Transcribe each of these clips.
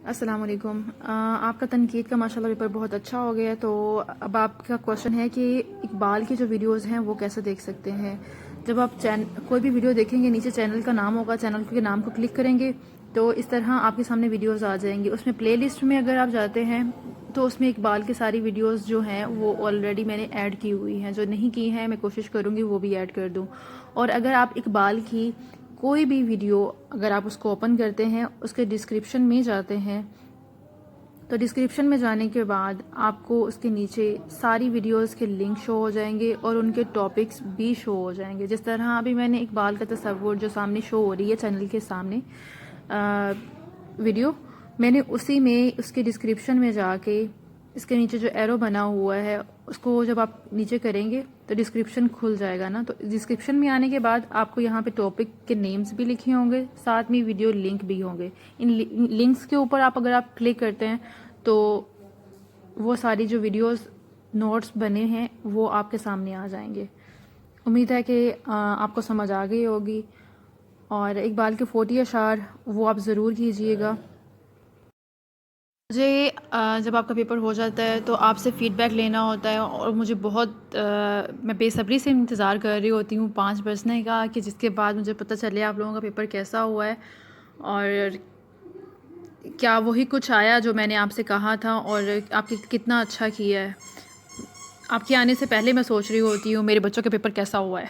السلام علیکم۔ آپ کا تنقید کا ماشاءاللہ پیپر بہت اچھا ہو گیا ہے، تو اب آپ کا کوشچن ہے کہ اقبال کی جو ویڈیوز ہیں وہ کیسے دیکھ سکتے ہیں۔ جب آپ کوئی بھی ویڈیو دیکھیں گے، نیچے چینل کا نام ہوگا، چینل کے نام کو کلک کریں گے تو اس طرح آپ کے سامنے ویڈیوز آ جائیں گی۔ اس میں پلے لسٹ میں اگر آپ جاتے ہیں تو اس میں اقبال کی ساری ویڈیوز جو ہیں وہ آلریڈی میں نے ایڈ کی ہوئی ہیں، جو نہیں کی ہیں میں کوشش کروں گی وہ بھی ایڈ کر دوں۔ اور اگر آپ اقبال کی کوئی بھی ویڈیو اگر آپ اس کو اوپن کرتے ہیں، اس کے ڈسکرپشن میں جاتے ہیں تو ڈسکرپشن میں جانے کے بعد آپ کو اس کے نیچے ساری ویڈیوز کے لنک شو ہو جائیں گے اور ان کے ٹاپکس بھی شو ہو جائیں گے۔ جس طرح ابھی میں نے اقبال کا تصور جو سامنے شو ہو رہی ہے چینل کے سامنے ویڈیو، میں نے اسی میں اس کے ڈسکرپشن میں جا کے اس کے نیچے جو ایرو بنا ہوا ہے اس کو جب آپ نیچے کریں گے تو ڈسکرپشن کھل جائے گا نا، تو ڈسکرپشن میں آنے کے بعد آپ کو یہاں پہ ٹاپک کے نیمز بھی لکھے ہوں گے، ساتھ میں ویڈیو لنک بھی ہوں گے۔ ان لنکس کے اوپر اگر آپ کلک کرتے ہیں تو وہ ساری جو ویڈیوز نوٹس بنے ہیں وہ آپ کے سامنے آ جائیں گے۔ امید ہے کہ آپ کو سمجھ آ گئی ہوگی، اور اقبال کے 40 اشعار وہ آپ ضرور کیجئے گا۔ مجھے جب آپ کا پیپر ہو جاتا ہے تو آپ سے فیڈ بیک لینا ہوتا ہے، اور مجھے بہت میں بے صبری سے انتظار کر رہی ہوتی ہوں 5 بجنے کا، کہ جس کے بعد مجھے پتہ چلے آپ لوگوں کا پیپر کیسا ہوا ہے اور کیا وہی کچھ آیا جو میں نے آپ سے کہا تھا، اور آپ کتنا اچھا کیا ہے۔ آپ کے آنے سے پہلے میں سوچ رہی ہوتی ہوں میرے بچوں کا پیپر کیسا ہوا ہے،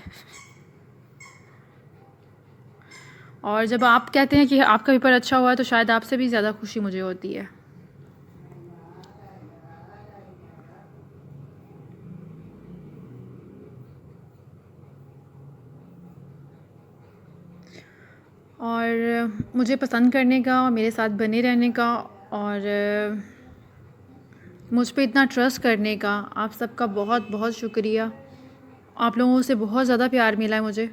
اور جب آپ کہتے ہیں کہ آپ کا پیپر اچھا ہوا ہے تو شاید آپ سے بھی زیادہ خوشی مجھے ہوتی ہے۔ اور مجھے پسند کرنے کا اور میرے ساتھ بنے رہنے کا اور مجھ پہ اتنا ٹرسٹ کرنے کا آپ سب کا بہت بہت شکریہ۔ آپ لوگوں سے بہت زیادہ پیار ملا ہے مجھے۔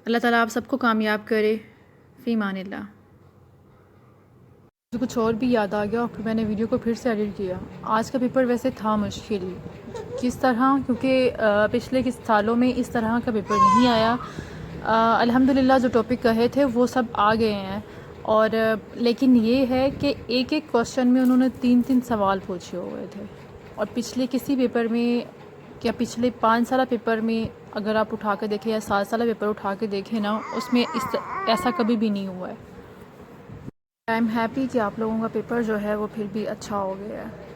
اللہ تعالیٰ آپ سب کو کامیاب کرے۔ فی امان اللہ۔ مجھے کچھ اور بھی یاد آ گیا اور پھر میں نے ویڈیو کو پھر سے ایڈٹ کیا۔ آج کا پیپر ویسے تھا مشکل، کس طرح، کیونکہ پچھلے کچھ سالوں میں اس طرح کا پیپر نہیں آیا۔ الحمدللہ جو ٹاپک کہے تھے وہ سب آ گئے ہیں، اور لیکن یہ ہے کہ ایک ایک کوشچن میں انہوں نے 3 سوال پوچھے ہوئے تھے، اور پچھلے کسی پیپر میں یا پچھلے 5 سالہ پیپر میں اگر آپ اٹھا کے دیکھیں یا 7 سالہ پیپر اٹھا کے دیکھیں نا، اس میں ایسا کبھی بھی نہیں ہوا ہے۔ آئی ایم ہیپی کہ آپ لوگوں کا پیپر جو ہے وہ پھر بھی اچھا ہو گیا ہے۔